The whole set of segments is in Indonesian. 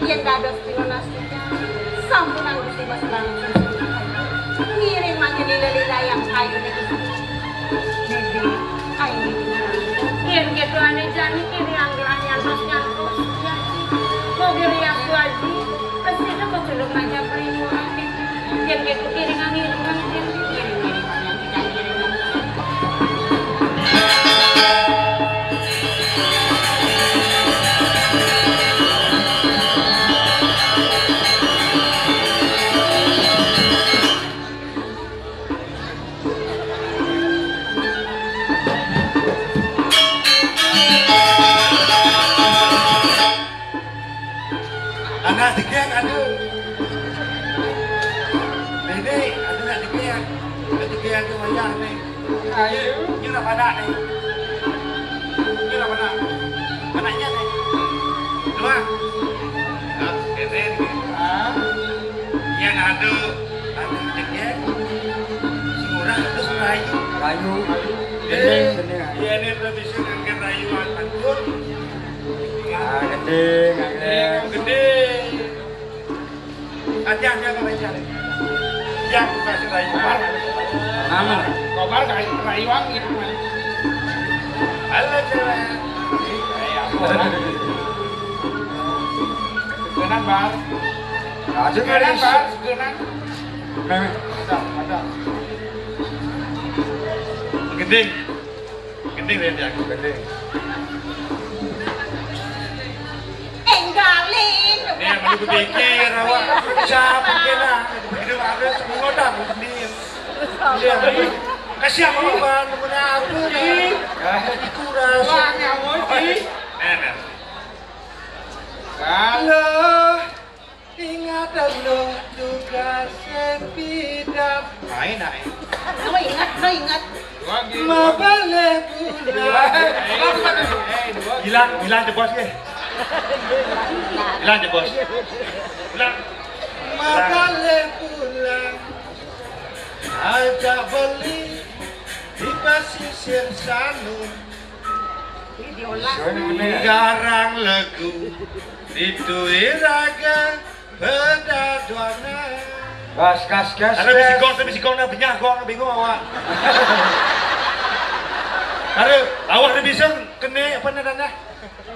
Yen dados pilonastika sampunan Gusti Mas langsung ngiring makin lila yang kayu niku. Dede, ayo yen gitu ane jani kiri anggelan yang masnya terus mau kiri yang lagi pasti itu kok belum aja primo yen gitu kiri ngiring kan kiri yang tidak kiri anak dikek aduh ini aduh nak dikek tu wayah ni ayo ni lah pada ni ni lah pada anaknya ni dua keren yang ada dikek si murah terus rayu dia ni lebih suka dengan rayuan pantun gede hati-hati apa macam ni yang kasih rayuan nama kobar rayuan gitu kan halo cewek segenan bar segenan bar segenan ada gending dia gending Enggalin. Ni menunggu pikir awak. Siapa kena? Begitu ada semua dah sendiri. Dia kasih apa bang? Mana aku ni? Itu ras. Bang amoji. Enak. Kalau ingat dulu tugas sepidap. Main. Kau ingat. Mabale pulang. Hilang je bos ke? Hilang je bos. Hilang. Mabale pulang. Ajak beli di pasisir Sanur. Garang legu itu iraga pedadwana. Gas. Ada bisikong nak benyah kau bingung awak. Ada awak ada bisa kena apa nadanya?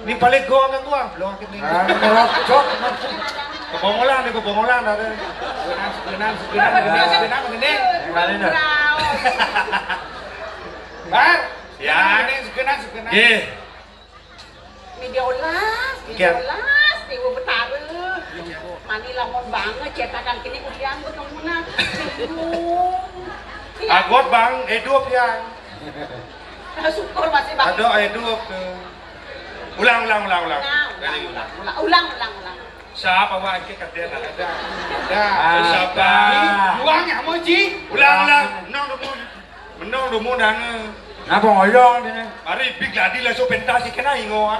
Ni paling gua kan gua belum kena. Cok. Kebongolan ada. Segenang kena. Kali dah. Bar. Ya. Segenang. Ye. Media ulas, tiwa betara. Mani lamon banget cetakan kini ulian ketemu nak. Agot bang, hidup yang. Syukur masih bang. Ada hidup tu. Ulang. Ulang. Siapa awak ke kata ada. Siapa? Uang yang moji. Ulang. Menang demo dana. Napa ngoyong ni? Mari big ladi lah so pentas kena ingo.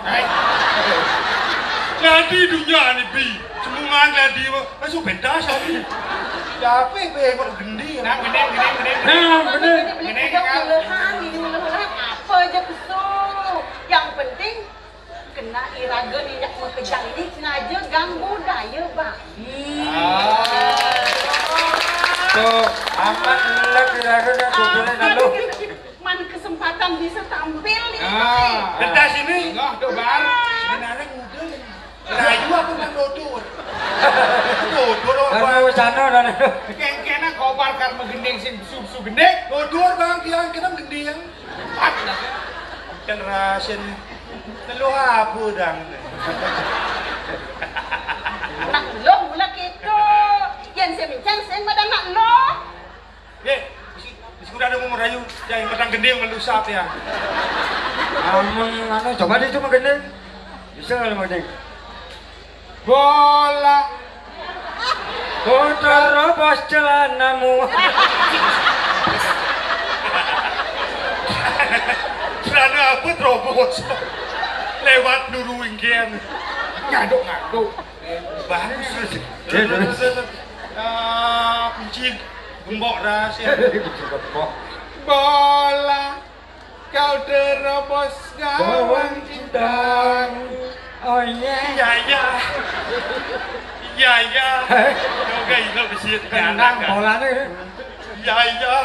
Ladi dunia ni bi. Semua ladi masuk pentas ni. Siapa yang gendi? Nak gendi. Apa je kesuk. Yang penting kena iraga ni nak mengejang ini sengaja ganggu daya bang. So amat nak iraga nak tujuan lalu. Mana kesempatan bisa tampil ni. Pentas ini. Enggak tu bar. Sebenarnya muda. Rayu aku nak dodur. Aku sana dah. Kena kau bakar menggending su gending. Dodur bang dia kena gending. Kan rasen. Telu apa dang. Nak lo mula kita. Yang saya bincang saya pada nak lo. Sudah ada mau merayu, jangan matang gending melusap ya. Coba deh cuma gending. Bisa nggak mau gending? Bola. Kau terobos celanamu. Celana apa terobos? Lewat nuru ingkian. Ngaduk. Bagus. Kunci gembok rahasia. Bola. Kau terobos gawang cinta. Oh ya. Iya iya. Yoga ino bisi Kandang bolane. Iya iya.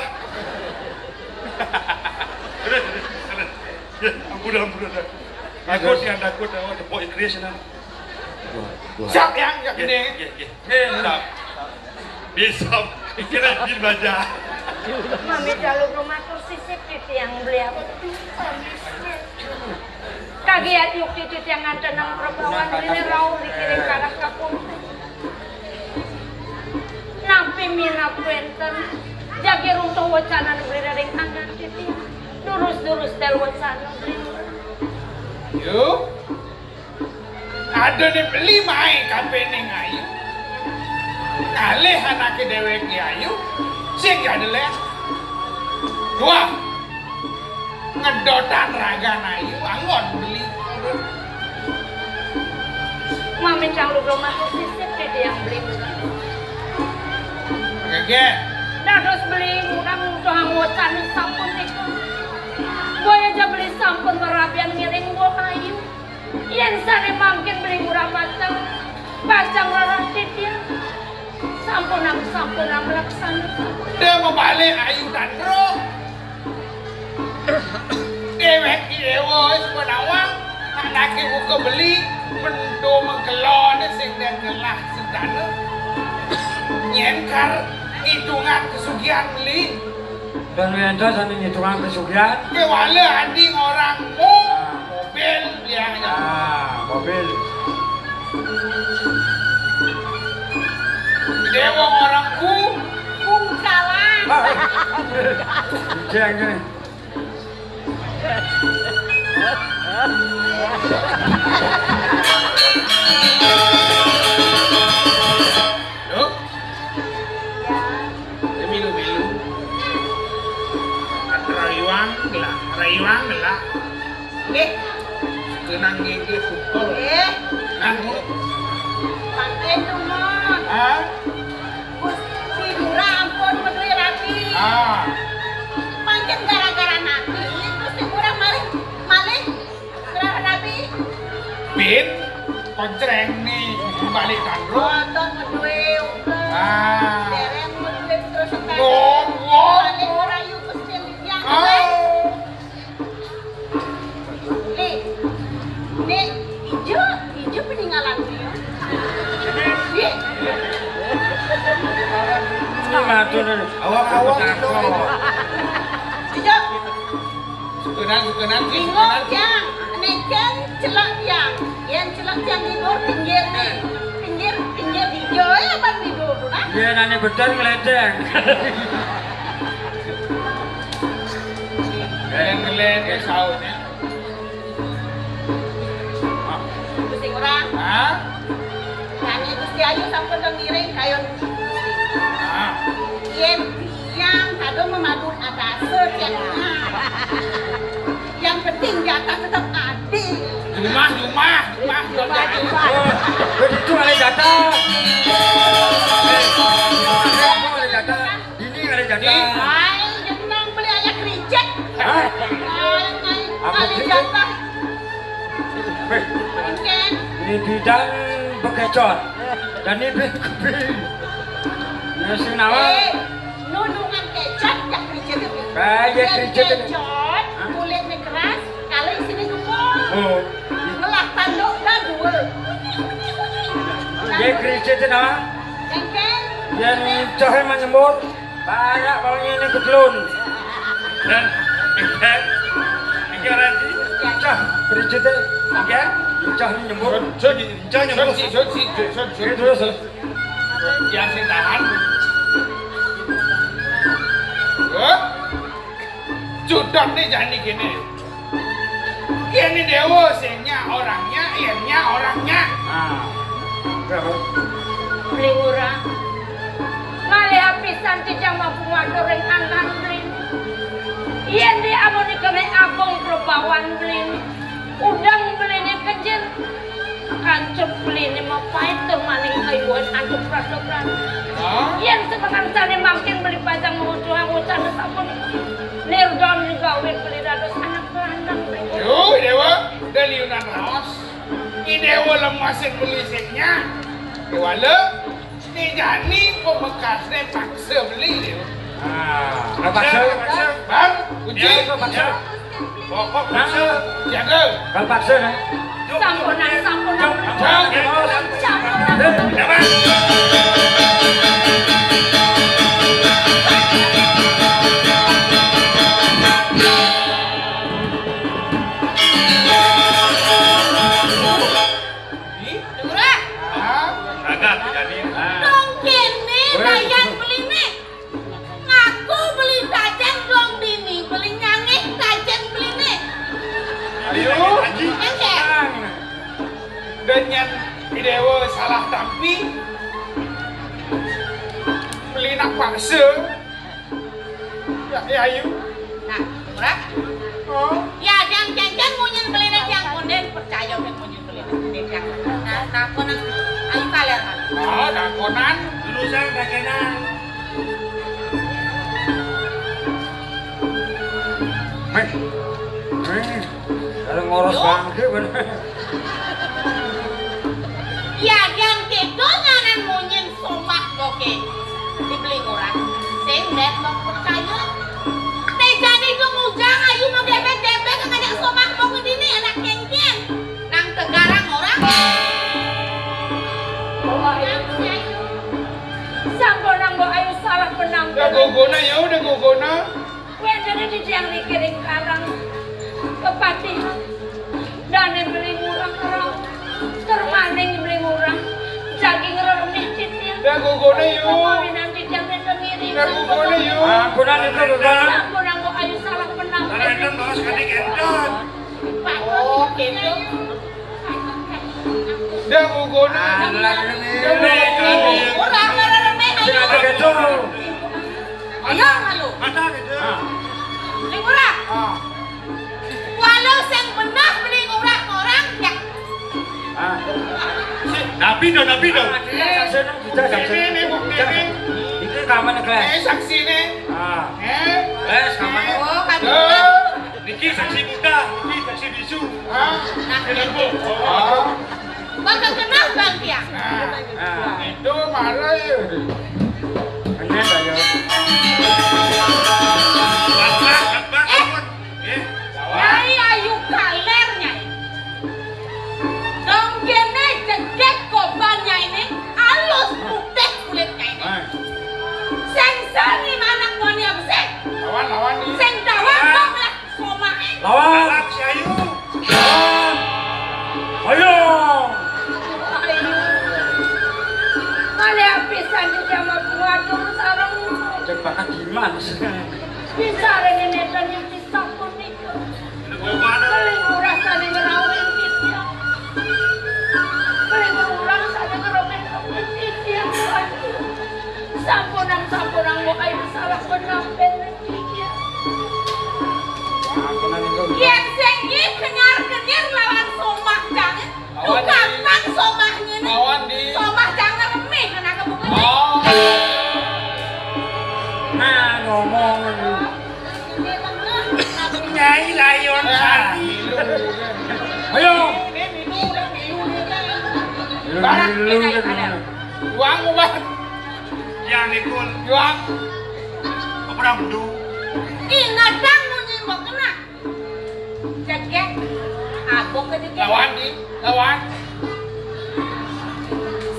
Ampun. Takut yang takut awak tepuk creation. Siap yang gede. Siap. Bisa. Kira bil baca. Mami jalur rumah tuh sisip yang beliau. Kagiat yuk titit yang ada nang perbawan ini rau dikirim kalah kapung. Nampi mina kuenten. Jagi runtuh wacana beli dari anggan titit. Durus del wacana beli. Yuk. Ada nih beli mai kapening ayu. Kalih anake dheweke ayu. Sing ada lek. Dua. Ngedotan ragan ayu anggon beli. Mami jalur rumah tuh sisip titit yang beli. Oke. Dados beli murah mudah wacana sampun niku. Boy aja beli sampun merabian ngiring gua ayu. Yen sane mungkin beli murah pacang rarah titir. Sampun laksana. Dia mau balik ayu dandro. Dewek dewo wis penawang anake uga beli mendo mengkelon sing den gelah sedana. Nyenkar hitungan kesugihan beli. Dan ento sampe ngitungan kesugihan. Kewale anding orangmu mobil yang Mobil. dewa orangku Kungkalan. Jangan. loh milu rayuang gelah kenang gigi pukul nanggu Pakai nomor. Sidura ampun peduli rapi. Pancen gara-gara nabi terus sidura malih gara nabi. Bin koncreng nih balik kandro Boten medue uga. Dereng medue terus sekali. Balik rayu kesel yang Nih, ijo peninggalan dia. Awak-awak Ijo, sukenan bingung yang, neken celak yang celak yang tidur pinggir nih, pinggir ijo ya bang tidur, kan? Dia nanya betul ngeledeng. Ngeledeng sautnya. Gusti orang, nyanyi Gusti Ayu sampai ngiring kayon. Yen yang kadang memadun atas setiapnya. Yang penting di atas tetap adil. Jumah. Itu ada jatah. Ini ada jatah. Ay, jenang beli ayak ricek. Ay, jatah. Mungkin. Ini bidang bekecot. Dan ini kepi. Nasi nawa. Nunungan kecot jak ricek itu. Kayak ricek itu. Kecot, kulitnya keras, kalau isinya gemuk. Oh. Ngelak tanduk dah dua. Dia ricek itu nawa. Engken. Yang cahaya menyembur. Banyak baunya ini ketelun. Dan ini nanti Cah, ricek itu. ya. Cah menyembur. Jangan Terus. Yang sing tahan. Cudot nih jadi gini. Ini dewa singnya orangnya, ianya orangnya. Beli murah. Malih apisan tidak mampu ngadoreng angkan beli. Yen di amon ikene abong perbawan beli. Udang beli ini kecil. Kancep beli ini mau pahit termaling ayuan antuk pras-pras. Yen sebenarnya sana makin beli pajang mengucuhan sampun. Nirdon gawe beli dados anak berandang beli. Yo, dewa, daliunan raos. Ini dewa lemasin beli singnya. Wala, ni Jani pemekasnya paksa beli dia. Paksa. Bang, kunci. Paksa. Pokok paksa. Jaga. Kalau paksa nih. Sampunan. Agak jadi. Mungkin nih bayang beli nih. Ngaku beli jajan dong dini, beli nyangit jajan beli nih. Ayo. Enggak. Dengan idewa salah tapi beli nak paksa. Ya ayo. Nah, murah. Oh. Ya, jangan munyin beli nih yang konden percaya nih munyin beli nih yang. Nah, konan ayo kalian. Oh, dakonan. Lulusan dakenan. Kalau ngoros bangke bener. Ya, jangan gitu nganan munyin somak boke dibeli orang. Sing net mau percaya. Tejan itu mujang ayu mau debek-debek ngajak somak boke dini anak kengkeng. Nang tegarang orang. Sampun nang ayu salah penang. Udah gogona ya, udah gogona. Wen jadi dijang dikiring karang kepati. Dan beli murah orang. Termaning beli murah. Jaging remeh citnya. Udah gogona yuk. Kawinan dijang dan ngiri. Udah gogona yuk. Ampunan itu gagana. Sampun nang ayu salah penang. Rendem bos kadek endon. Oh, gitu. Udah gogona. Orang remeh ayu. Ada gitu. Ayo malu. Mata gitu. Beli murah. Walau sing benar beli murah orang ya. Nabi dong. Ini bukti ini. Itu kaman kelas. Saksi nih. Kaman. Oh, kan. Niki saksi muda, Niki saksi bisu. Nah, Ilmu. bakal kenal Bang Tia. Itu marah ya. Bener ayo. Nyai ayu kaler nyai. Dong kene cekek kobannya ini halus putih kulitnya ini. Seng sangi anak wani apa sih? Lawan nih. Seng dawang bang lah somae. Lawan. Alam si Ayu. Ayo. Kali apisan di jama buatur sarang. Cepat gimana sih? Bisa nenek dan yang disapun itu. Paling murah sana ngerawin kita. Paling murah sana ngerawin kita. Sampunang mo kayo salah penampen kita. Ampunan itu. Yang sengi kenyar lawan somah jangan. Kapan somahnya nih? Lawan di. Somah jangan remeh anak kebukaan. Oh. Ngomong. Nyai layon sari. Ayo. Barang uang uang Yang ikut uang. apa budu? Ingatang munyi mau kena. Cekek. Abok ke cekek. Lawan.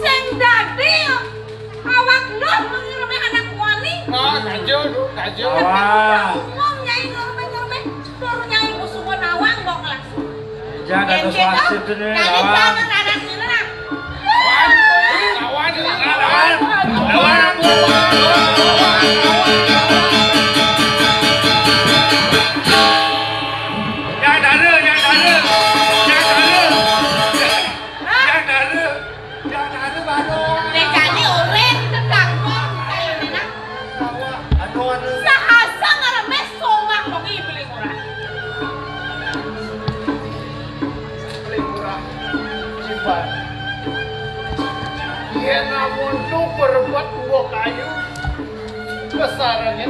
Sing dadi awak noh mengirimnya anak wani. Oh, kaju. Ngom nyai ngerme tur nyai kusumo nawang bok langsung. Jangan ada swasib ini Jadi lawan. jangan ada nilai. Lawan. Yang dada. Baru. Jadi oren tentang kok kayak ini nah. Sahasa ngerme somah kok beli murah. Simpan. Dia namun tuh berbuat dua kayu besarannya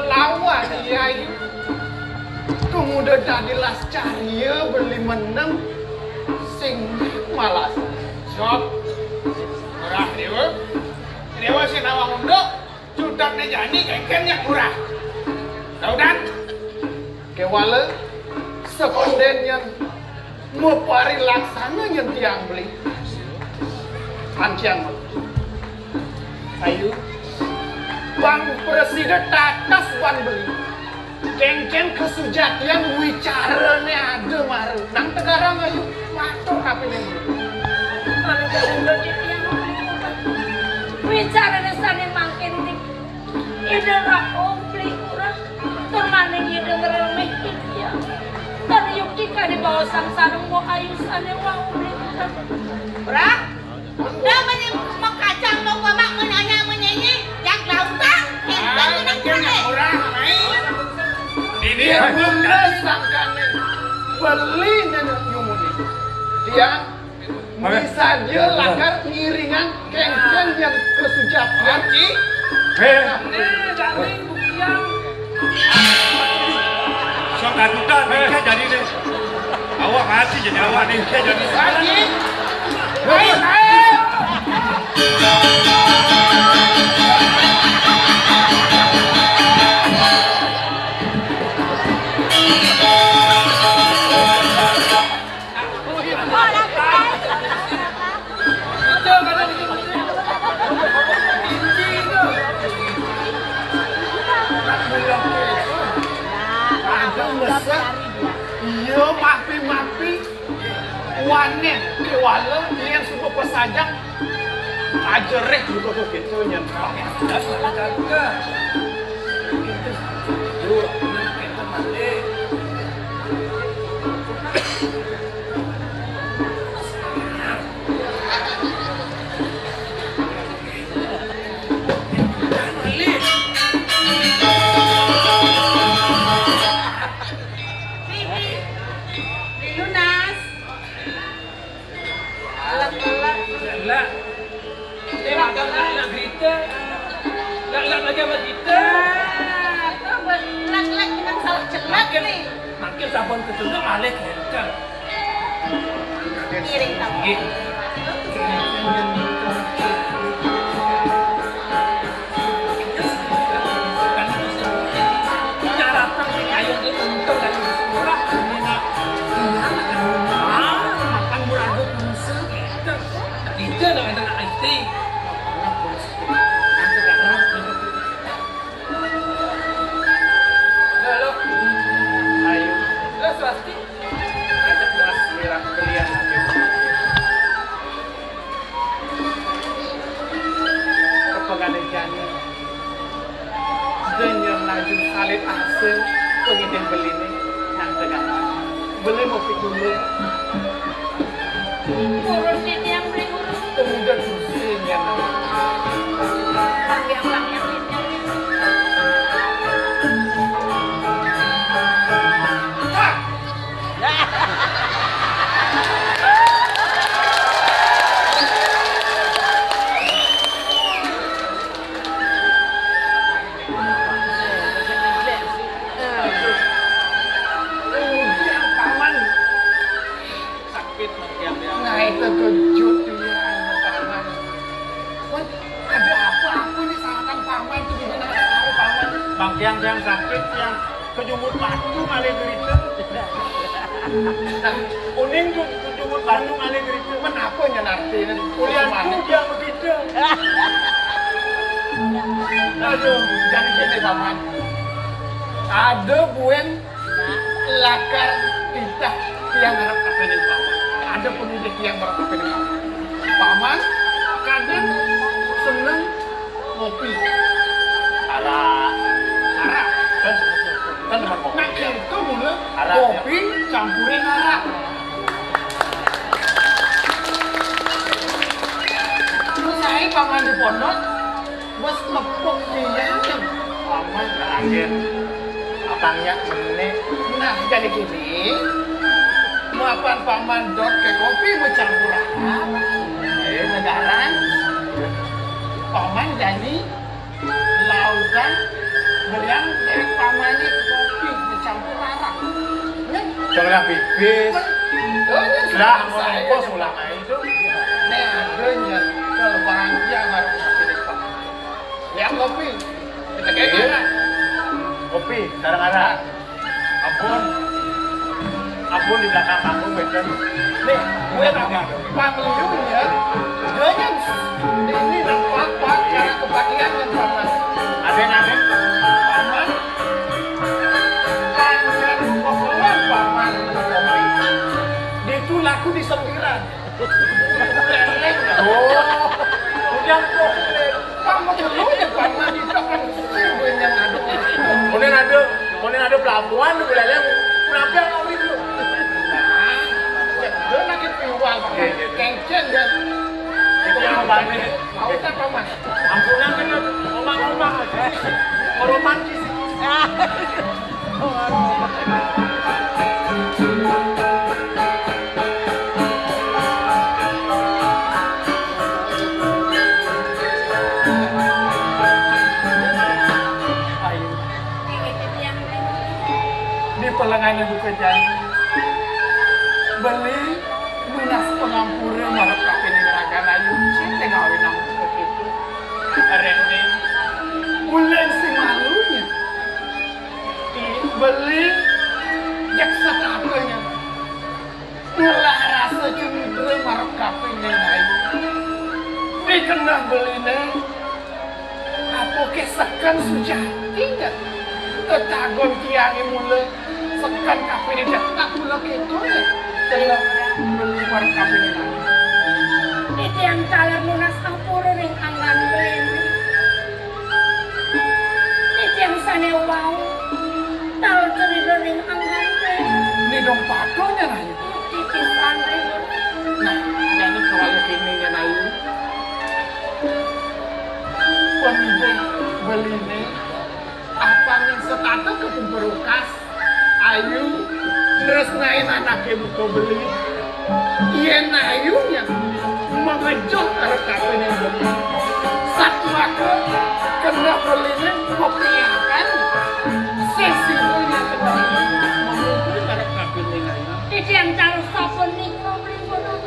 lawan dia ayu. Kemudian jadilah cahaya beli menang sing malas. Sok Murah dewa. Dewa si nawang unduk, cudak nejani kengken yang murah. Tahu dan? Kewala sekonden yang mepari laksana yang tiang beli. Panciang. Ayo. Bang Presiden tatas wan beli. Kengken kesujatian wicarane ada maru. Nang tegarang ayo matur kaping beli. Kalau udah gitu yang bicara dasarnya makin dik. Ide komplit kurang. Termaning ide ngeremeh dia. Karena yuk jika di bawah sang-sarang mau ayu sana wang komplit kurang. Kurang? Udah mau kacang mau mak menanya menyanyi yang lautan. Kengken yang murah, ini yang bunda sangkane beli nenek nyumuni. Dia bisa dia lakar iringan kengken yang kesujatian. Jaring buktiang. Sok katutan, kayak jadi deh. Awak mati jadi awak nih, kayak jadi. Lagi. Ayo. Iya, mapi wanen kewala yang suka pesajang ajereh juga tuh gitu nyentak. Makin sabun ketutup alik kencang. Miring tahu. Salit asal pengidih beli ni yang tegak beli mau dulu Urusin yang beli urus. kemudian urusin yang Bang yang ini. terkejut dia paman. Wah, ada apa nih salahkan paman itu gimana tahu paman? Bang yang sakit yang kejumut batu malih gerita. Uning kejumut batu malih gerita. Menapa nyenarti Kuliahku yang begitu. Aduh, jangan gini paman. Ada buen lakar kita yang harap kepening paman. Ada pendidik yang harap kepening paman. Paman kadang seneng ngopi. Arak. Kan teman kopi. Nah itu mulai kopi campurin arak. Terus saya paman di pondok bos nepuk dia kan paman terakhir abangnya menit. Nah jadi gini maafan paman dot ke kopi bercampur arak negara paman jadi lautan beriang dari paman ini kopi bercampur arak Janganlah bibis. Lah, mau kos ulang itu. Nih adanya panjang harus ini Pak. Lihat kopi. Kita kayak Kopi, kadang-kadang. Ampun di belakang aku, betul. nih, gue tanya, Pak Liu ya, dia yang ini nampak cara kebagian yang sama. Aden. Paman, panjang keluar paman kopi. Dia itu laku di sembilan. Oh, udah kok. Paman dulu ya paman itu kan gue yang aduk. Kemudian ada pelabuhan di wilayah kenapa yang ngomong itu? Dia lagi piwal, kenceng dan Itu yang balik. mau tak paman? Ampunan kan omang-omang aja. Romantis. Di pelengannya bukan janji beli lunas pengampura marah kapin ngerakan ayu cinta ngawin nama seperti itu Rene bulan si malunya beli jaksa katanya ngelah rasa cendera marah kapin ayu dikenal beli nih apa kesakan sujati nggak ketagon kiangi mulai sekan kafe ini tak pulang itu ya dalam meluar kafe ini Itu yang talar lunas ampura ring anggan beli. Itu yang sana wow. Tahu cerita ring anggan beli. ini dong patonya Nayu Itu sana. nah jadi kalau kini ya Nayu pemimpin beli ini apa nih setata ke pemberukas ayu terus naik anaknya buka beli iya Nayunya mengejut ke kafe ini beli saat maka kena belinya memperlihatkan sesi itu yang kena memukul ke kafe ini Nayu Itu yang taruh sabun nih beli bodoh.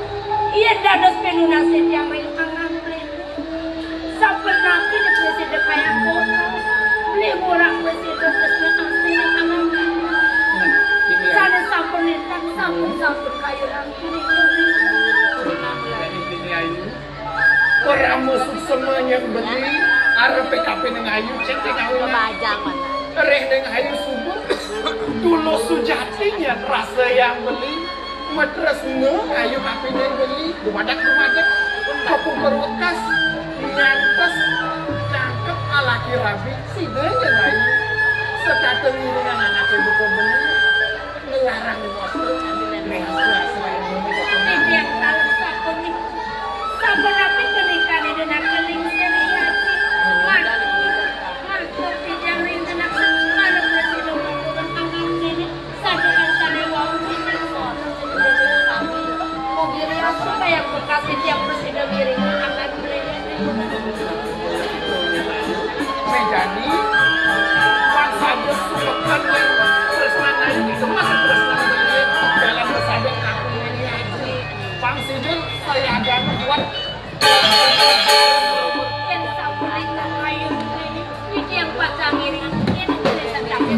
Iya dados pelunasin yang main anggan beli. Sabun nabi di presiden kayak bodoh. Beli murah presiden terusnya asli anggan beli. Sana sabun itu sabun kayu nanti orang musuh semuanya beli arep PKP neng ayu cek ayu reh neng ayu subuh dulu sujatinya rasa yang beli matras neng ayu kape neng beli dumadak kopung berbekas nyantes cangkep alaki rabi sidenya ayu sekata ngiringan anaknya buka beli ngelarang waktu Itu yang taruh sabun nih. Sabun nabi pernikahan dengan keling seriaji. Mantuk tidak ring dengan mana presiden mengurus anggan ini. Sadukan sana wow tidak sono. Mau diri apa yang bekas itu yang presiden miring anggan beli. jadi pas saja suka teruskan ayu itu masih teruskan beli dalam bersabet aku ini haji Pang Sidul saya ada buat Yang sabun itu kayu ini. Itu yang pacang iringan ini tulisan kaki.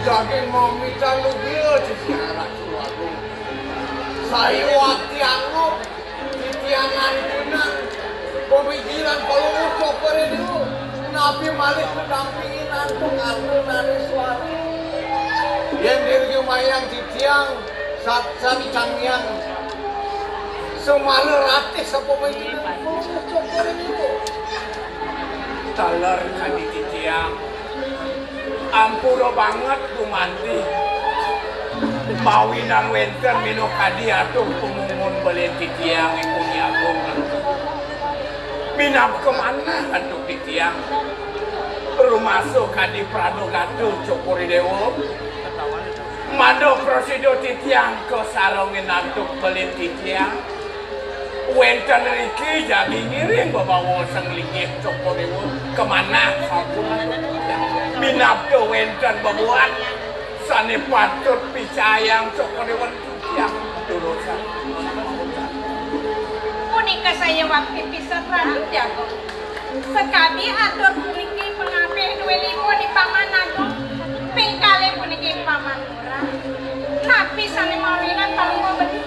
Jadi mau minta lu dia di siaran suatu. Saya waktu anu di tiangan guna pemikiran kalau mau koper itu Nabi Malik mendampingi nantung anu nari suara. Ya lumayang titiang sat cangyang semana ratih sa pemain taler kadi titiang ampuro banget kumanti mawinan wenten mino kadi atung pemungun beli titiang ikuni agung minap kemana atuk titiang rumaso kadi prado gaduh cokori dewo mado prosedur titiang ke sarongin atuk beli titiang wenten riki jadi ngiring bawa senglingih cokori dewo kemana minap ke wenten babuan sani patut picayang cokori dewo titiang durusan Punika saya waktu pisah ranum jago. Sekali atur puniki pengape 2000 di paman agung. Pengkali puniki paman murah. Tapi sani mawinan kalau mau beli.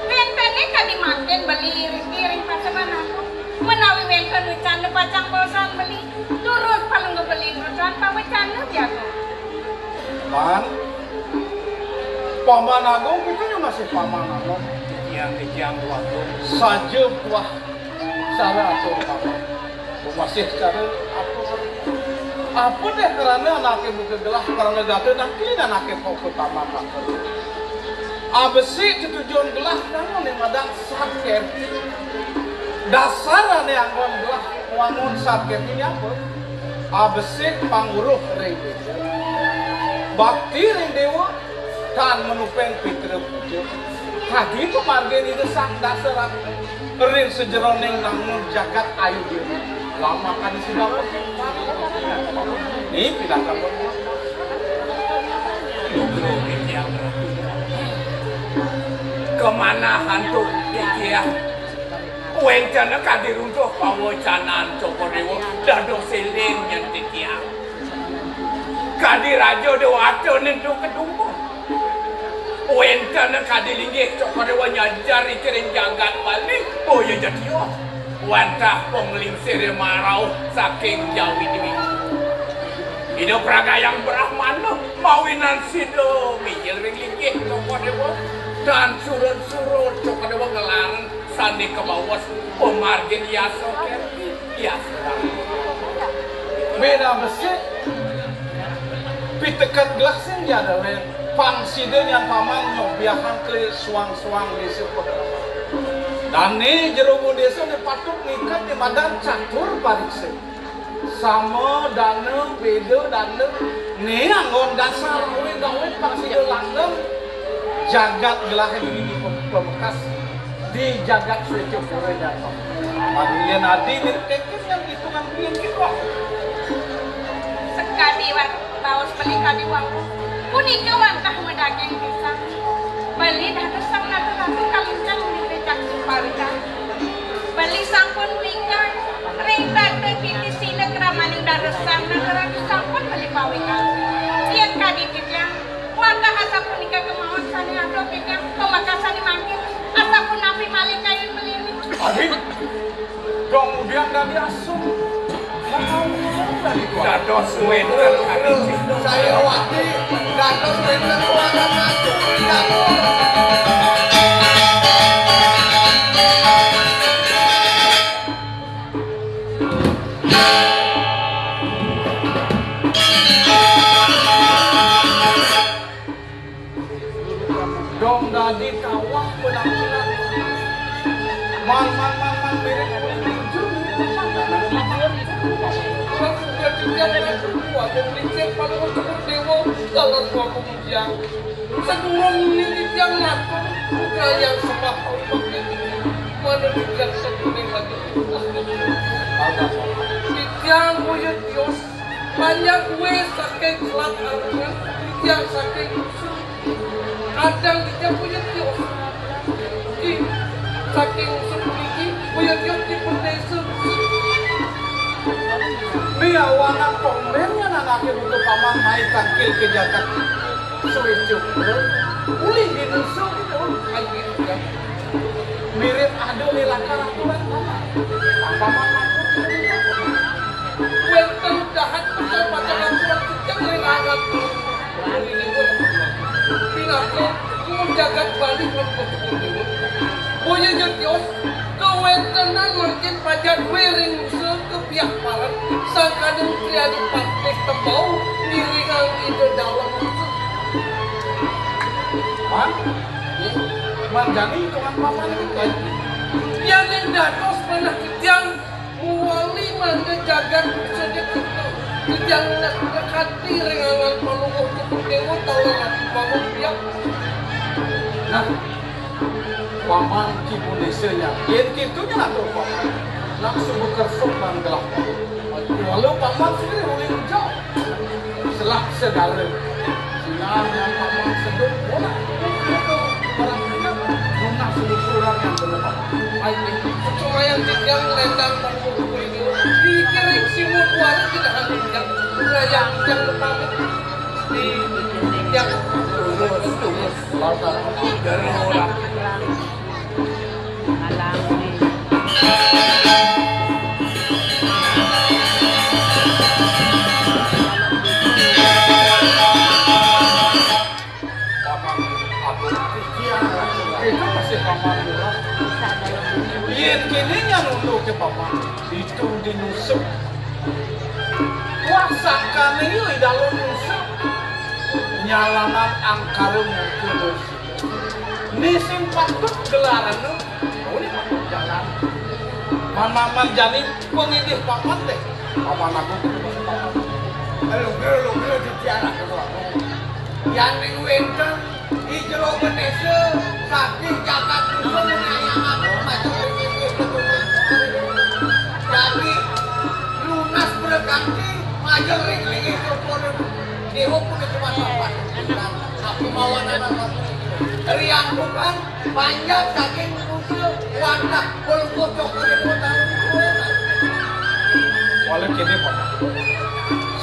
Wentene kadi makin beli iring pasaman aku. Menawi wenten ucan pacang bosan beli. Turun paling beli ucan pawecan jago. Paman Agung itu juga masih Paman Agung yang kejang waktu saja buah cara atau paman masih cara apa deh karena anaknya buka gelah karena jatuh nanti anaknya kau ke taman aku abesi tujuan gelah namun yang ada sakit dasar ane anggon gelah wangun sakit ini apa abesi panguruh rebe bakti ring dewa kan menupeng pitra puja kadi pemargen itu sang dasar ring sejeroning namun jagat ayu diri lama kan sudah ini pindah kamu kemana hantu titiang wengcana kadi runtuh pawacanan cokorewo dado seling yang titiang kadi rajo dewato nentu kedumbo wentana kadi linggih cokorewo nyajari kering jagat balik oh ya jadi oh wantah pengling sere marau saking jauh ini hidup raga yang brahmana mawinan sido mijil ring linggih cokorewo dan surut-surut cokorewo ngelarang sandi ke bawah pemargin yaso kerti yaso beda besi pitekat gelasnya ya ada pangsiden yang paman biakan ke suang-suang desa dan ini jerumu desa ini patut ngikat di badan catur parikse sama dana beda dana ini anggon dasar gawe pangsiden langgeng jagat gelah ini pemekas di jagat suci pura datang panggilan adi ini kekis yang hitungan bikin kita Sekali bawas beli kadi uang punika wantah medaging bisa beli dah kesang ratu kalincang dipecak supawita beli sampun wingkan ring tante kiti sila keramaning dah resang ratu sampun beli pawika tiang kadi titiang wantah asa punika kemauan sani ado titiang pemakasani mangkin asa pun napi malik kayun melini Abi, kemudian dari asum dados wenten kadi saya waktu dados wenten ruangan masuk dong dadi kawah penampilan man mirip Segurang ini yang ngatur bukan yang sebab mana tidak sebutin lagi yang wujud Dios banyak gue saking kelat arungan yang saking kadang tidak wujud Dios di saking sepuliki wujud Dios di perdesa biawana pembennya anaknya butuh paman naik tangkil ke jagat suwecuk ulih di nusuk itu lagi ya mirip adu lilakar aturan paman wenten dahat pasal pacaran aturan sejak lilakar ini pun jagat balik berkutu-kutu. Boya jatios, kewentenan makin pajak wering ke pihak parat, sang kadang triadi partek tembau, niringang ide dalam musuh. Man, man jani dengan paman itu kan? Yang datos pernah ketiang muali mana jagat sedikit ketiang dekati ringangan palunguh keputewo talangan bangun pihak. Nah, paman Cibunesenya, yang kitunya lah tuh paman. Langsung bekersuk dan gelap. Walau paman sendiri boleh jauh. Selak segala. Sinarnya paman sedut bola. Guna seluruh yang berlepas. Cuma yang ketiang lendang palunguh ini dikiring simut wala tidak ada yang berayang yang berpamit di yang tulus dari orang Paman aku kita masih paman murah. Yen kini yang untuk ke paman itu dinusuk. Wasakan ini dalam nusuk nyalaman angkarung yang kudus. Nisim patut gelaran nu. Oh ini patut jalan. Mamaman jadi pengidih paman deh. Paman aku itu paman. Lu ditiara kedua. Yang diwenten di jero Indonesia saking jagat dusun menyayang aku macam ini. Jadi lunas berganti majel ring-ring itu pun dewa punya cuma sahabat. Aku mau anak-anak riang bukan panjang saking musuh wadah kulkocok dari kota. Walau kini paman.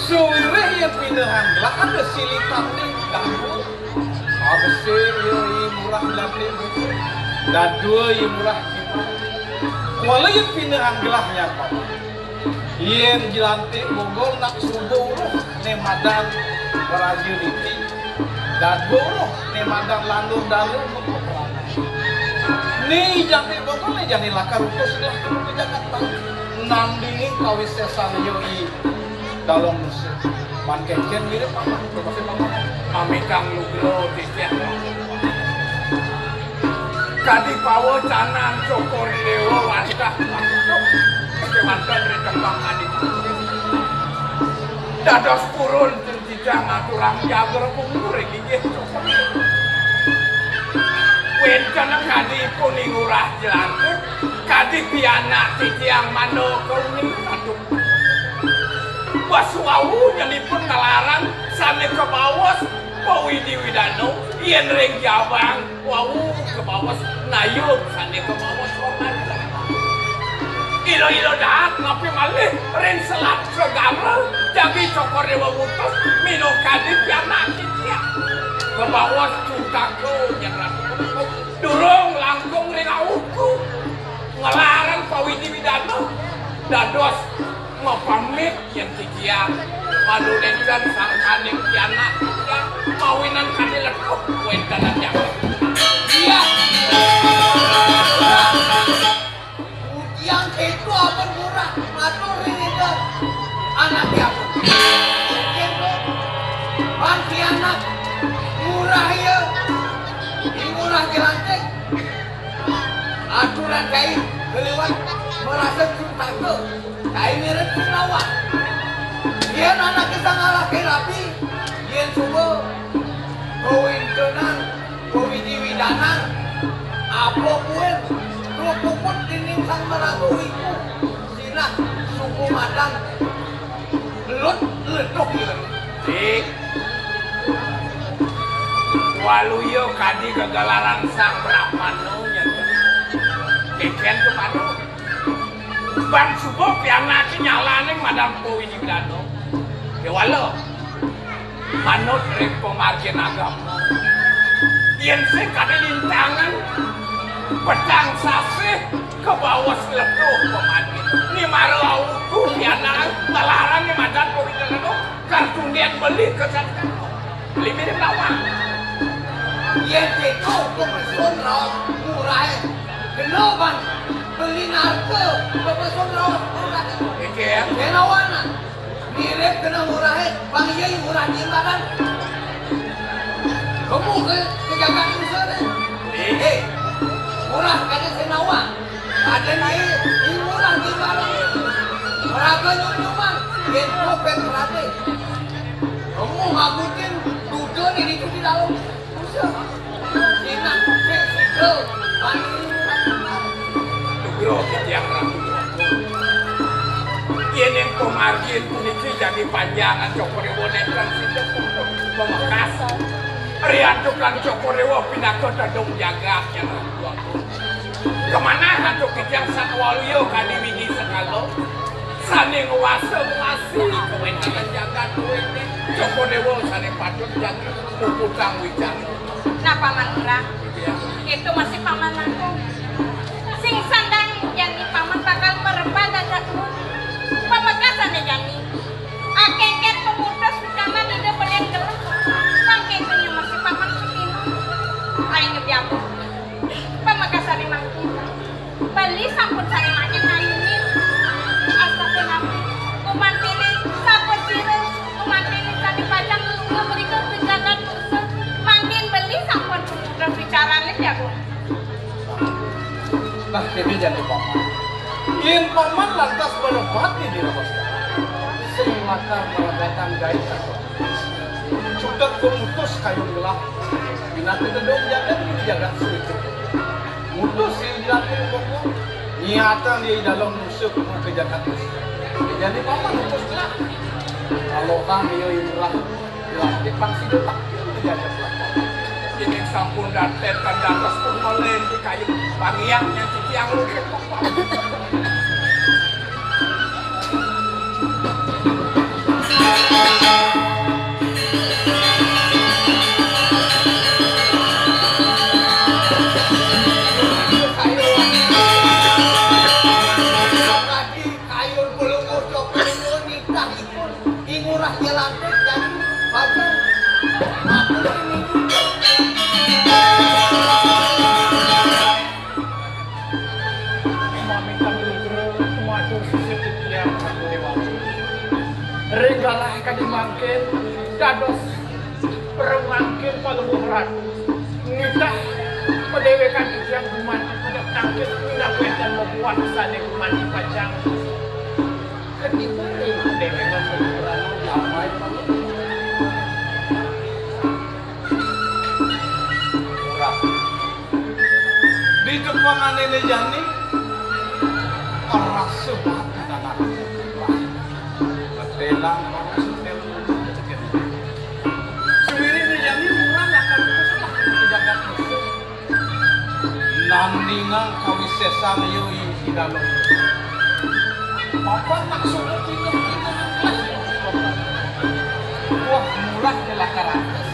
Suwireh yang pindahan lah ada silitan nih dahulu. Habis itu murah latih dan dua yang murah kita. Walau yang pindahan gelahnya paman. Yang jelantik Mongol nak subuh nemadan berajuriti dan buruh nemadan landur dalu memperangan. Ni jangan Mongol ni jangan lakar utus lah ke Jakarta. Nandingi kawis sesan yoi dalam musuh. Man keken mirip paman, berpasti paman. Amikang lugro tistiak. Kadi pawo canan cokor dewa wanita. Kemantan dari kembang adik. Dados purun terjijang aturan jagar punggur gigih. Wencana kadi kuning urah jelantik, kadi pianak titiang mano kuning kadung. Wasuawu nyelipun ngalaran sami ke bawas Pawi di Widano, yen ring jabang, wawu ke bawas nayub sami ke bawas hormat. Ilo-ilo dah, ngapi malih, ring selap segamel, jagi cokor dewa mutus, minum kadi pianak titiang. Ke bawas cutaku yang ratu. Durung langkung ring awuku ngelaran Pawi di Widano dados ngepamit yang tikiang madunen dan sangkaning pianak yang mawinan kadi lekuk wendanan yang iya yang itu apa murah matur ini kan anak aku banti anak murah ya murah jelantik aturan kain kelewat merasa cinta ke kain mirip Sunawak dia anak kita ngalah ke rapi dia coba kawin tenang kawin diwidanan apa pun kerupukut dinding sang meragu itu silah suku madang letuk ya dik waluyo kadi kegalaran sang Brahmano keken tu mano bang subuh pianak nyalaning madam Pawi di Widano ke walo manut rek pemargin agama yen se kadi lintangan pedang sasih ke bawah seletuh pemargin ni maro awuku pianak melarang ni madam Pawi di Widano kartunian beli ke sana beli mirip lawang Iya kau kepeson rawat murah. Kenapa? Beli narko kepeson rawat murah. Iki ya. Kenawana? Mirip kena murah. Bang Yai murah jimbaran. Kamu kejagaan usaha deh. Murah kata senawa. Ada nih, ini murah jimbaran. Meraga nyuman, itu pengrate. Kamu ngabutin dudo nih di dalam. Usaha. Sinak, sikil, paling Bro, yang ragu. Yen yang pemargin puniki jadi panjangan Cokorewo netran situ pemekas. Riatukan Cokorewo pinako tadong jagak yang ragu aku. Kemana hantu kijang Satwaluyo kadiwigi sekalo? Sane nguasa ngasih kewenangan jagat duwene. Cokorewo sane patut jadi pupukang wijang. Nah paman Urah, itu masih paman aku. Sing sandang jadi paman bakal merembah dadakmu. Pamekasan ya jadi. Akengken pemuda sukana nida belian gelap. Pangkengkennya masih paman Sukino. Aing ngebiaku. Pamekasan dimangkin. Beli sampun saya makin ayunin. Astagfirullah nabi. Kumantini sampun sirah. Kumantini tadi pajang nunggu berikut kejagaan musuh. Mangkin beli sampun pemuda bicaranya ya bu. Nah, jadi jadi paman. Yen paman lantas menepati di rumah sing lakar meledakkan gaib atau sudah memutus kayu gelah binatang gedung jagat ini jagat sulit mutus yang dilakukan pokok niatan di dalam musuh mau ke jagat musuh jadi paman mutus gelah kalau kami imrah dilatih pangsi detak itu jagat belakang Ini sampun daten kandaras pun melen di kayu pangiangnya yang lukit. Ringgalah kadimangkin dados permangkin palubuh ratu nitah mendewekan yang kumanti pada tangkis minawet dan membuat sane kumanti pajang ketiba mendewekan palubuh ratu damai murah di depan ini jani orang sebat dan anak telang sendiri dijami murah akan teruslah jagat musuh nandingan kami sesam yoi di dalam apa maksud kita wah murah telah karatas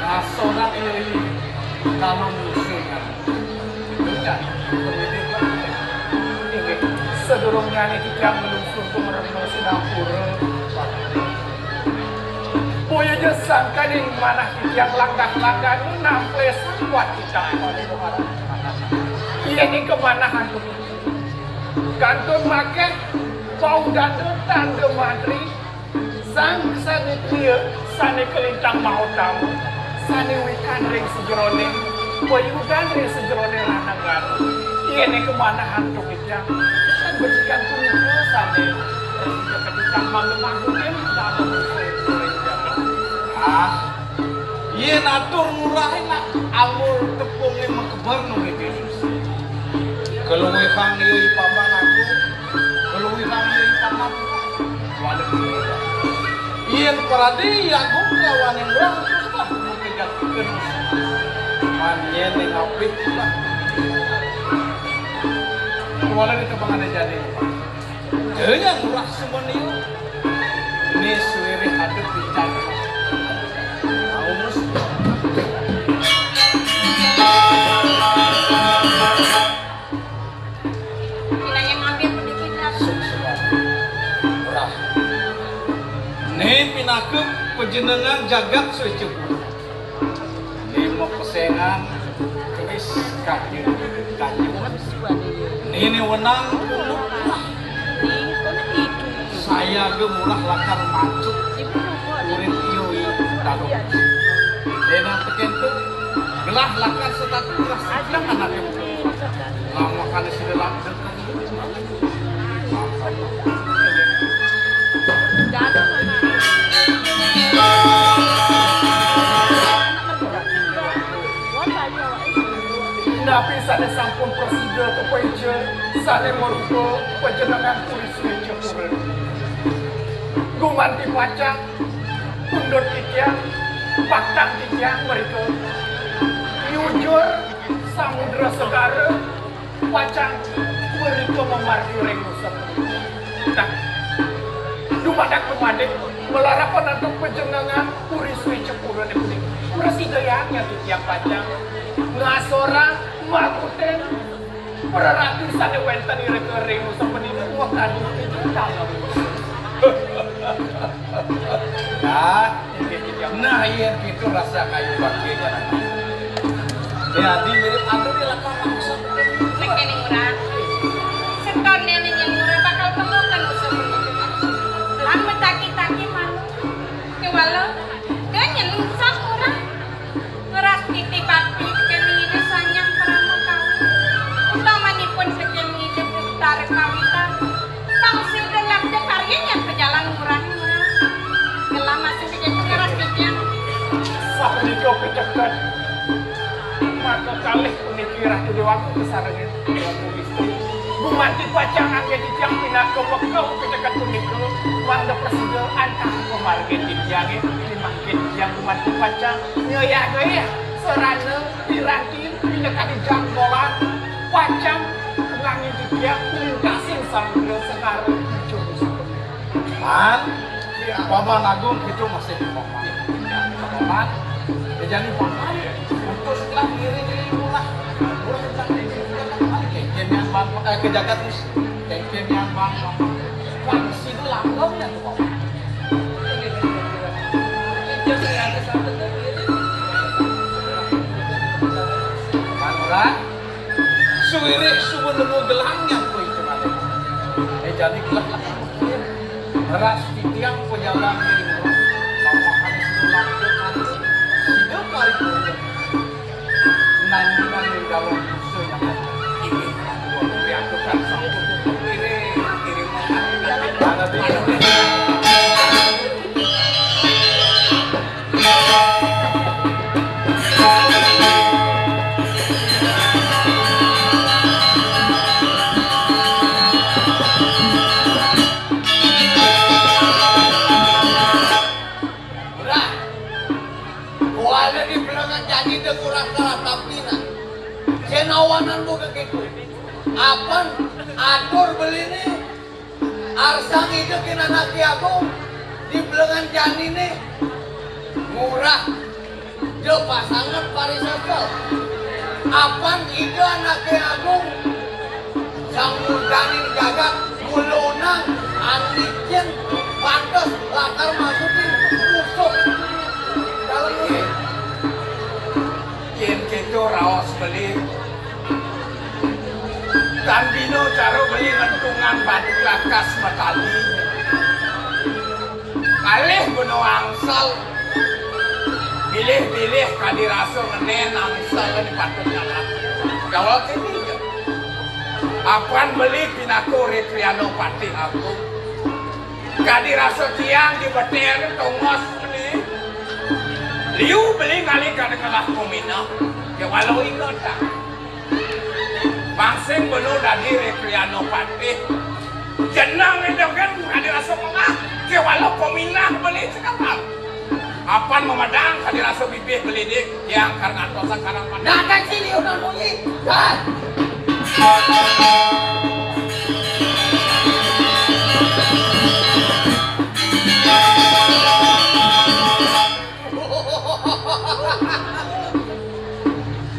nah seorang yoi dalam musuhnya bukan pendidikan ini sedurungnya ini kita melusur ke merenung Singapura boya sangka di mana yang langkah-langkah itu namples kuat kita ini kemana hantu kantor makan bau dandu tangga madri sang sanitia sani kelintang mau tamu sani wikan ring sejerone boyudan ring sejerone lanangan ini kemana hantu kita kan becikan tunggu sani ketika mengemangkutin dalam iya natur murahin nak amur tepungnya mengkebar nungi Yesus keluwihan yoi paman aku keluwihan yoi paman wadah iya parade agung kawan yang berang susah mengejatukan manyen yang apik lah wadah itu pengen jadi yang murah semua nih ini suwiri hadap bicara Nih pinakem penjenengan jagat secukup. Nih anu kesengan keris kaki ini wenang saya gemulah lakar macuk murid iui tadu denang tekente gelah lakar setat keras sedang anaknya lama kali sudah langsung Nabi sana sampun presiden ke peja, sana merupa penjenengan tulis meja kurang. Guman dipacang, undut tikiang, paktang tikiang mereka. Yujur, samudra segara, pacang mereka memargi rengusan. Nah, dumadak dumadik, melarapan untuk penjenengan tulis meja kurang ini. Presidennya tikiang pacang, ngasora makuten peratusan wenten rekering seperti itu waktu itu dalam nah iya gitu rasa kayu baginya jadi mirip anu di lakar langsung nek ini murah setor nenek yang murah bakal temukan usaha lama taki-taki malu kewala dia nyenung sang murah ngeras titip-titip kemide sanyang peramu kawin utamanipun sekemide tarik kawitan tangsi gelap de karyanya berjalan murah-murah gelam masih begitu ngeras titiang sapunika pecekat maka kalih punikirah tu dewaku kesarangin dewaku istri gumanti pacang angge titiang pinaka wekau pecekat punika wanda presiden antah pemarge titiange dimangke titiang gumanti pacang nyoya-nyoya serana dirangkin pinaka di jangkolan pacang ngangin titiang lintasin samudra sekarang jurus man Paman Agung itu masih di Paman jadi Paman untuk setelah diri mulai kengken yang bang kejagat mus kengken yang bang fungsi itu langgongnya tuh Paman Paman suwirih subuh nemu gelangnya tuh itu mana jadi gelang ras titiang penjalan diri lama kali sebulan hidup kali nanti di dalam musuh yang ini yang bukan sanggup kiri Senawanan buka gitu. Apan atur beli nih. Arsang itu kena naki aku di belengan jani nih. Murah. Jo pasangan pariwisata. Apan itu anaknya aku sang murdanin jagat mulunang andikin pantas lakar masukin usuk dalam ini. Yen gitu raos beli dan dino caro beli ngentungan batu lakas metali kalih beno angsal pilih-pilih kadiraso ngenen angsal di patut nyalat kalau ini apaan beli pinaku Rekriano Pati aku kadiraso tiang di beter tongos ini liu beli kali kadang-kadang komina ya walau ingat tak bangseng belum dari Rekriano Pati jenang itu kan ada rasa mengah ya walau komina beli sekarang apaan memadang ada rasa bibih beli dik yang karena dosa karang pandang datang sini udah bunyi kan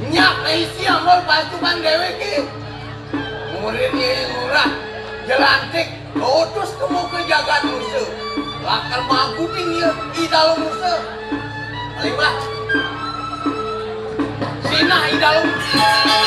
nyak isi amol pasukan dewe ki muridnya murah jelantik utus kamu ke jagat musuh lakar mampu tinggi di dalam musuh lima Tina idalung.